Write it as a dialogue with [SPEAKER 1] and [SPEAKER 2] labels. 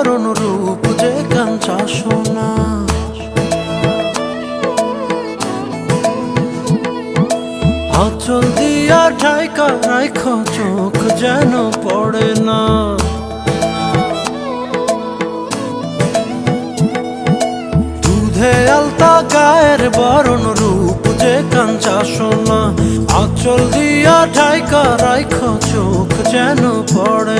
[SPEAKER 1] বরণ রূপ যে কাঞ্চা সোনা। আঁচল দিয়া ঢাইকা রাইখো চোখ যেন পড়ে না। দুধে আলতা গায়ের বরণ রূপ যে কাঞ্চা সোনা। আঁচল দিয়া ঢাইকা রাইখো চোখ যেন পড়ে